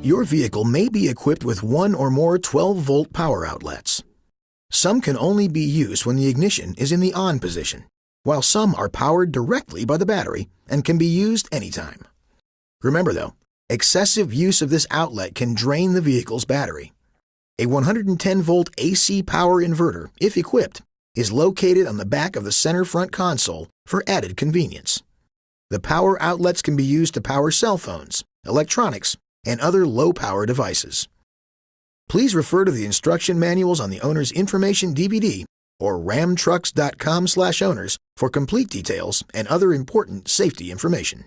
Your vehicle may be equipped with one or more 12-volt power outlets. Some can only be used when the ignition is in the on position, while some are powered directly by the battery and can be used anytime. Remember though, excessive use of this outlet can drain the vehicle's battery. A 110-volt AC power inverter, if equipped, is located on the back of the center front console for added convenience. The power outlets can be used to power cell phones, electronics, and other low-power devices. Please refer to the instruction manuals on the Owner's Information DVD or ramtrucks.com/owners for complete details and other important safety information.